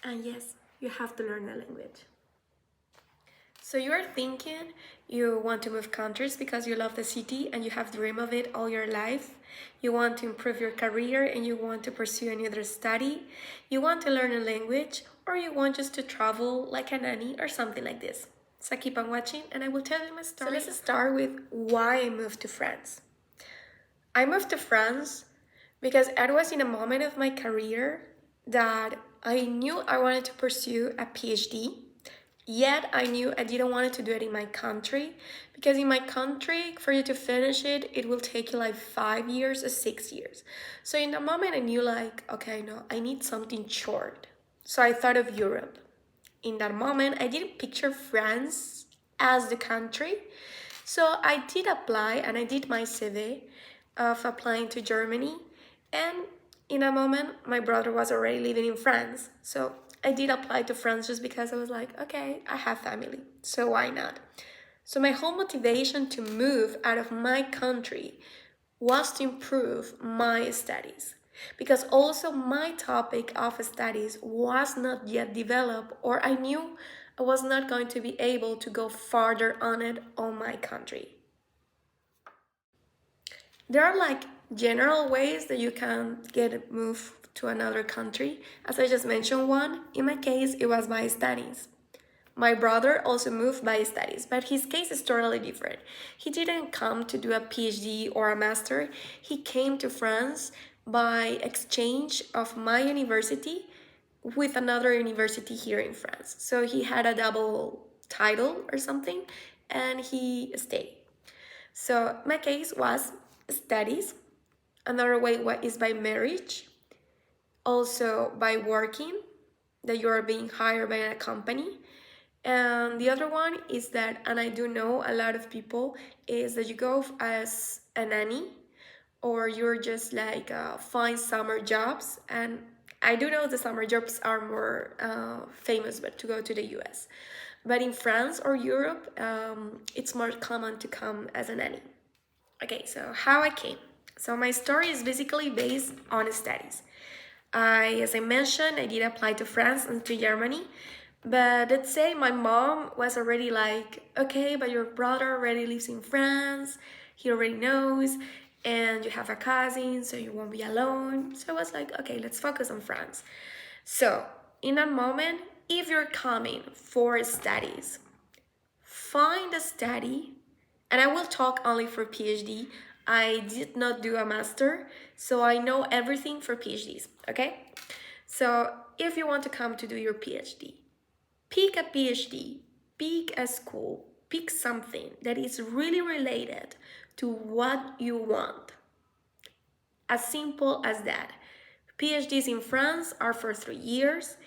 And yes, you have to learn the language. So you're thinking you want to move countries because you love the city and you have dreamed of it all your life. You want to improve your career and you want to pursue another study. You want to learn a language or you want just to travel like a nanny or something like this. So keep on watching and I will tell you my story. So let's start with why I moved to France. I moved to France because I was in a moment of my career that I knew I wanted to pursue a PhD. Yet I knew I didn't want to do it in my country because in my country, for you to finish it, it will take you like 5 years or 6 years. So in that moment, I knew like, okay, no, I need something short. So I thought of Europe. In that moment, I didn't picture France as the country. So I did apply and I did my CV of applying to Germany. And in a moment, my brother was already living in France. So I did apply to France just because I was like, okay, I have family, so why not? So my whole motivation to move out of my country was to improve my studies because also my topic of studies was not yet developed or I knew I was not going to be able to go farther on it on my country. There are like general ways that you can get moved to another country. As I just mentioned one, in my case, it was by studies. My brother also moved by studies, but his case is totally different. He didn't come to do a PhD or a master. He came to France by exchange of my university with another university here in France. So he had a double title or something and he stayed. So my case was studies. Another way is by marriage, also by working, that you are being hired by a company. And the other one is that, and I do know a lot of people, is that you go as a nanny or you're just like find summer jobs. And I do know the summer jobs are more famous, but to go to the US. But in France or Europe, it's more common to come as a nanny. Okay, so how I came. So my story is basically based on studies. As I mentioned, I did apply to France and to Germany, but let's say my mom was already like, okay, but your brother already lives in France, he already knows, and you have a cousin, so you won't be alone. So I was like, okay, let's focus on France. So in that moment, if you're coming for studies, find a study, and I will talk only for PhD. I did not do a master, so I know everything for PhDs, okay? So if you want to come to do your PhD, pick a PhD, pick a school, pick something that is really related to what you want. As simple as that. PhDs in France are for 3 years,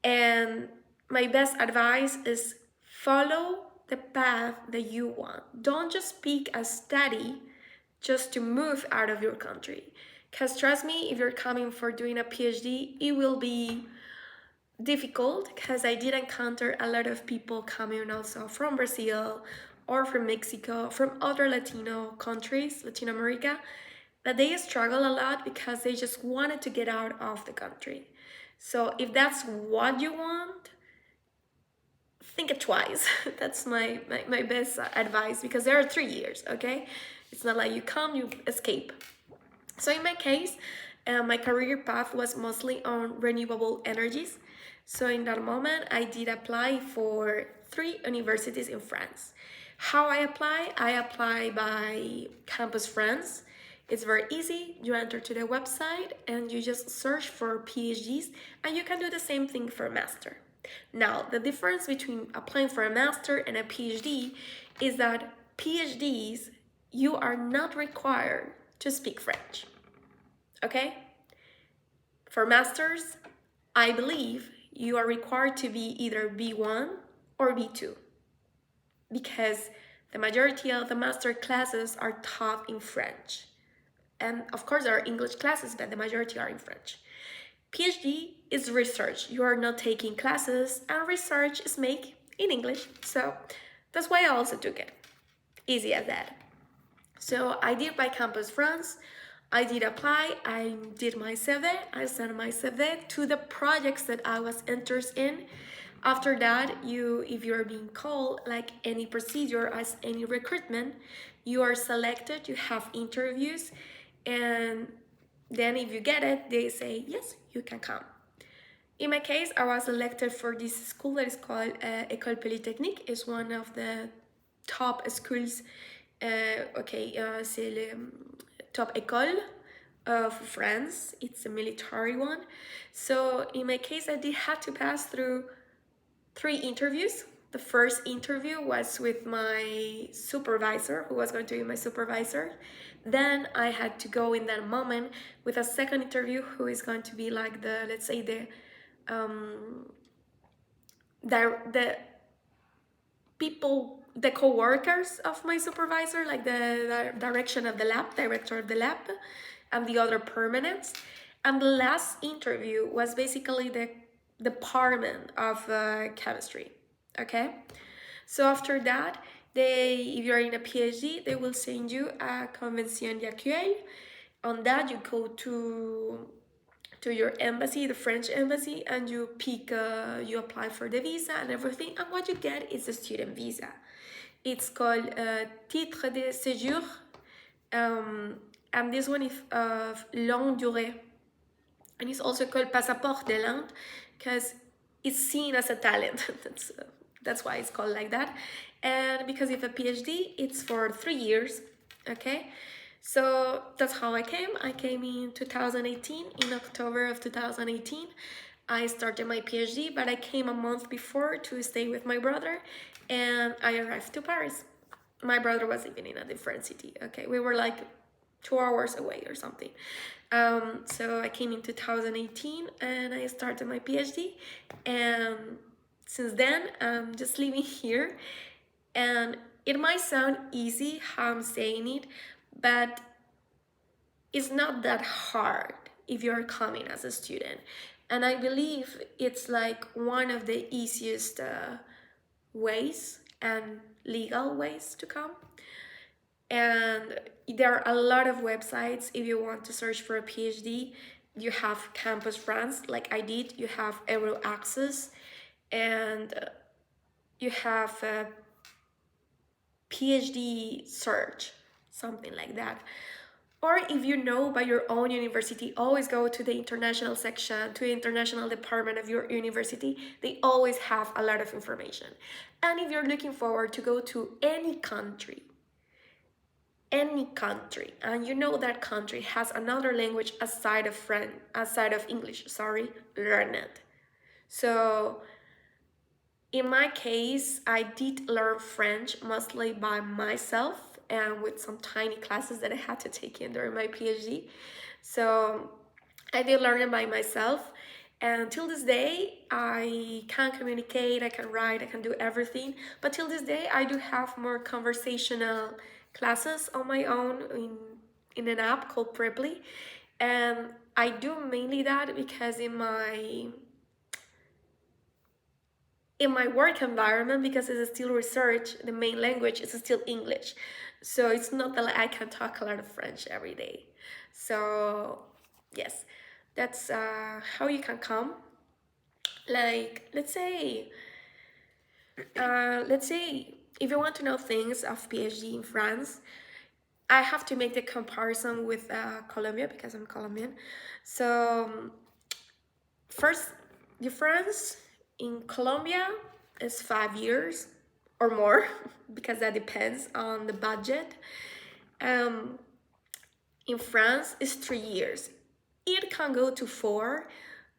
and my best advice is follow the path that you want. Don't just pick a study just to move out of your country. Because trust me, if you're coming for doing a PhD, it will be difficult because I did encounter a lot of people coming also from Brazil or from Mexico, from other Latino countries, Latin America, that they struggle a lot because they just wanted to get out of the country. So if that's what you want, think it twice. That's my best advice because there are 3 years, okay? It's not like you come, you escape. So in my case, my career path was mostly on renewable energies. So in that moment, I did apply for 3 universities in France. How I apply? I apply by Campus France. It's very easy. You enter to the website and you just search for PhDs, and you can do the same thing for a master. Now, the difference between applying for a master and a PhD is that PhDs, you are not required to speak French. Okay? For masters, I believe you are required to be either B1 or B2 because the majority of the master classes are taught in French. And of course, there are English classes, but the majority are in French. PhD is research. You are not taking classes, and research is made in English. So that's why I also took it. Easy as that. So I did by Campus France. I did apply, I did my CV, I sent my CV to the projects that I was interested in. After that, if you're being called, like any procedure as any recruitment, you are selected, you have interviews, and then if you get it, they say, yes, you can come. In my case, I was elected for this school that is called École Polytechnique. It's one of the top schools. C'est le top école of France. It's a military one. So in my case, I did have to pass through 3 interviews. The first interview was with my supervisor, who was going to be my supervisor. Then I had to go in that moment with a second interview, who is going to be like the, let's say, the people, the co-workers of my supervisor, like the director of the lab, and the other permanents. And the last interview was basically the department of chemistry. Okay, so after that, if you're in a PhD, they will send you a convention d'accueil. On that, you go to your embassy, the French embassy, and you you apply for the visa and everything, and what you get is a student visa. It's called titre de séjour, and this one is of longue durée, and it's also called passeport de langue because it's seen as a talent. That's why it's called like that. And because of a PhD, it's for 3 years. Okay, so that's how I came. I came in 2018, in October of 2018. I started my PhD, but I came a month before to stay with my brother, and I arrived to Paris. My brother was living in a different city. Okay, we were like 2 hours away or something. So I came in 2018 and I started my PhD, and since then I'm just living here. And it might sound easy how I'm saying it, but it's not that hard if you're coming as a student. And I believe it's like one of the easiest ways and legal ways to come. And there are a lot of websites if you want to search for a PhD. You have Campus France, like I did. You have Euro Access, and you have PhD search, something like that. Or if you know by your own university, always go to the international section, to the international department of your university. They always have a lot of information. And if you're looking forward to go to any country, and you know that country has another language aside of English, learn it. So in my case, I did learn French mostly by myself and with some tiny classes that I had to take in during my PhD. So I did learn it by myself, and till this day I can communicate, I can write, I can do everything. But till this day I do have more conversational classes on my own in an app called Preply, and I do mainly that because in my work environment, because it's still research, the main language is still English. So it's not that I can talk a lot of French every day. So yes, that's how you can come. Like, let's say if you want to know things of PhD in France, I have to make the comparison with Colombia because I'm Colombian. So first difference, in Colombia is 5 years or more because that depends on the budget. In France is 3 years. It can go to 4,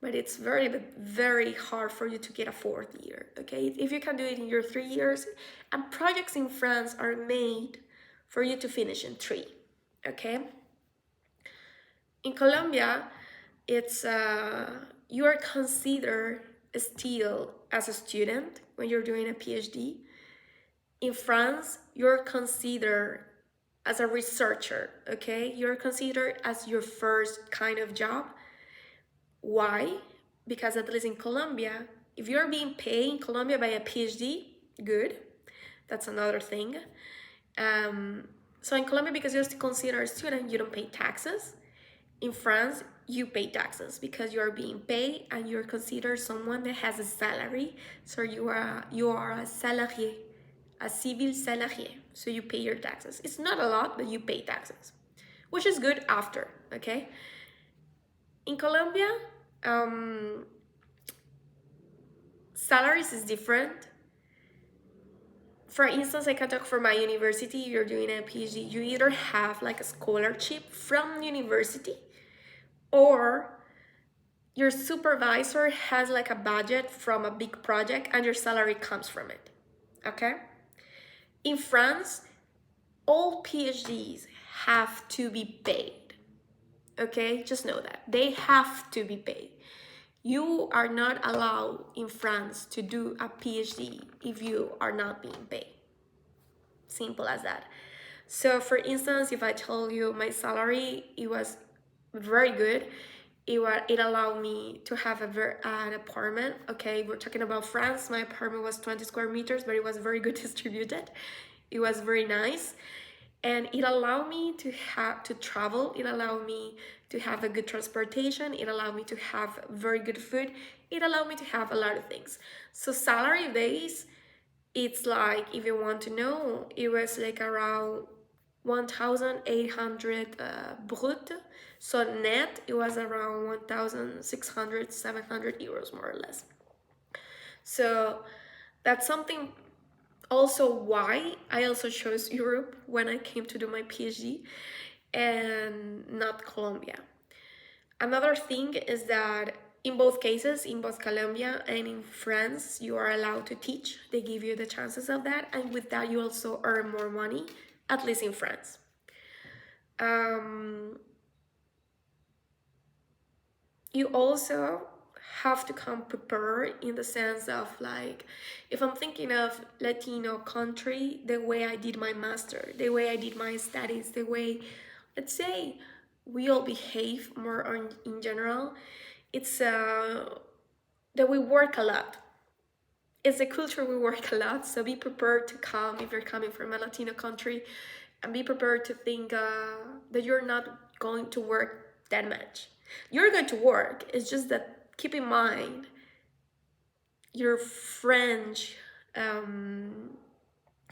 but it's very, very hard for you to get a 4th year. Okay, if you can do it in your 3 years, and projects in France are made for you to finish in 3. Okay. In Colombia, it's you are considered still as a student when you're doing a PhD. In France, you're considered as a researcher, okay? You're considered as your first kind of job. Why? Because at least in Colombia, if you're being paid in Colombia by a PhD, good. That's another thing. So in Colombia, because you're still considered a student, you don't pay taxes. In France, you pay taxes because you are being paid and you're considered someone that has a salary. So you are a salarié, a civil salarié. So you pay your taxes. It's not a lot, but you pay taxes, which is good after, okay? In Colombia, salaries is different. For instance, I can talk for my university. You're doing a PhD, you either have like a scholarship from university, or your supervisor has like a budget from a big project and your salary comes from it, okay? In France, all PhDs have to be paid, okay? Just know that. They have to be paid. You are not allowed in France to do a PhD if you are not being paid. Simple as that. So for instance, if I told you my salary, it was very good. It allowed me to have an apartment. Okay, we're talking about France. My apartment was 20 square meters, but it was very good distributed. It was very nice. And it allowed me to travel. It allowed me to have a good transportation. It allowed me to have very good food. It allowed me to have a lot of things. So salary base, it's like, if you want to know, it was like around 1,800 brut. So net, it was around 1,600, 700 euros more or less. So that's something also why I also chose Europe when I came to do my PhD and not Colombia. Another thing is that in both cases, in both Colombia and in France, you are allowed to teach. They give you the chances of that, and with that you also earn more money, at least in France. You also have to come prepared in the sense of, like, if I'm thinking of Latino country, the way I did my master, the way I did my studies, the way, let's say, we all behave more in general, it's that we work a lot. It's a culture we work a lot, so be prepared to come if you're coming from a Latino country, and be prepared to think that you're not going to work that much. You're going to work, it's just that keep in mind your French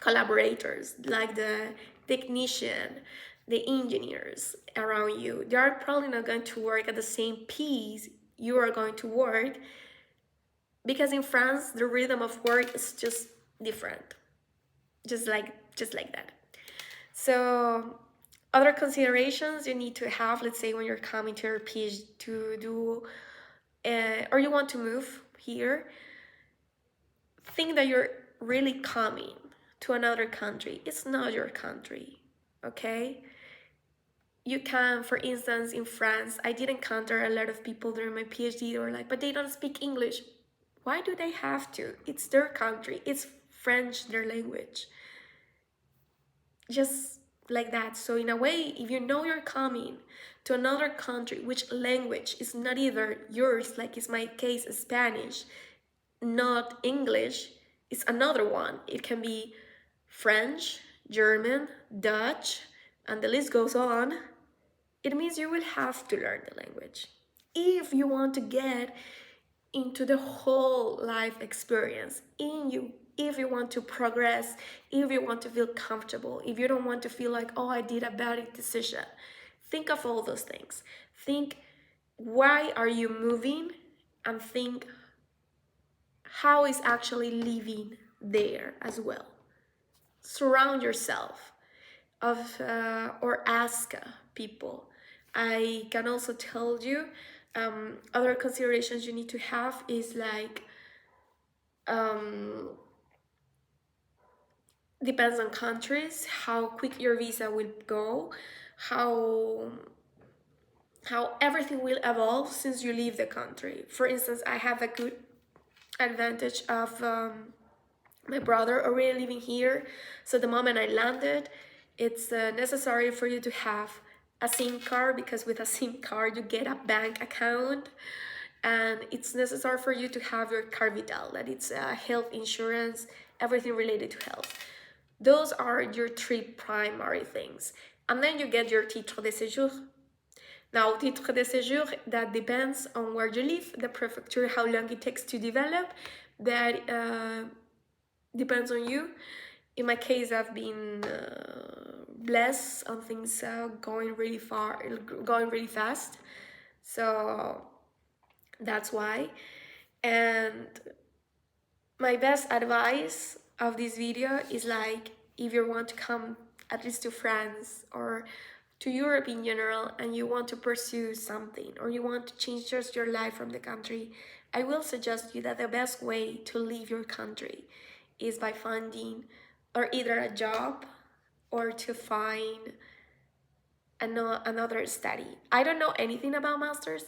collaborators, like the technician, the engineers around you, they are probably not going to work at the same pace you are going to work, because in France the rhythm of work is just different, just like that. So other considerations you need to have, let's say when you're coming to your PhD to do or you want to move here, think that you're really coming to another country. It's not your country, okay? You can, for instance, in France, I did encounter a lot of people during my PhD who were like, but they don't speak English. Why do they have to? It's their country. It's French, their language. Just like that. So in a way, if you know you're coming to another country, which language is not either yours, like is my case, Spanish, not English, it's another one. It can be French, German, Dutch, and the list goes on. It means you will have to learn the language if you want to get into the whole life experience if you want to progress, if you want to feel comfortable, if you don't want to feel like, oh, I did a bad decision. Think of all those things. Think, why are you moving? And think, how is actually living there as well. Surround yourself of or ask people. I can also tell you other considerations you need to have is like depends on countries, how quick your visa will go, how everything will evolve since you leave the country. For instance, I have a good advantage of my brother already living here, so the moment I landed, it's necessary for you to have a SIM card, because with a SIM card you get a bank account, and it's necessary for you to have your car vital, that it's health insurance, everything related to health. Those are your three primary things. And then you get your titre de séjour. Now, titre de séjour, that depends on where you live, the prefecture, how long it takes to develop. That depends on you. In my case, I've been blessed on things going really fast. So that's why. And my best advice of this video is like, if you want to come at least to France or to Europe in general, and you want to pursue something, or you want to change just your life from the country, I will suggest you that the best way to leave your country is by finding or either a job or to find another study. I don't know anything about masters,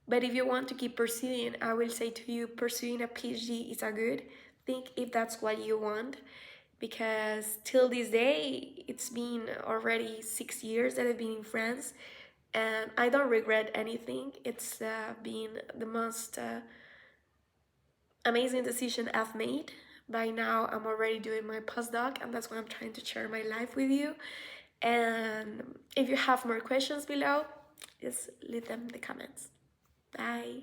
but if you want to keep pursuing, I will say to you, pursuing a PhD is a good thing if that's what you want, because till this day, it's been already 6 years that I've been in France, and I don't regret anything. It's been the most amazing decision I've made. By now, I'm already doing my postdoc, and that's why I'm trying to share my life with you. And if you have more questions below, just leave them in the comments. Bye.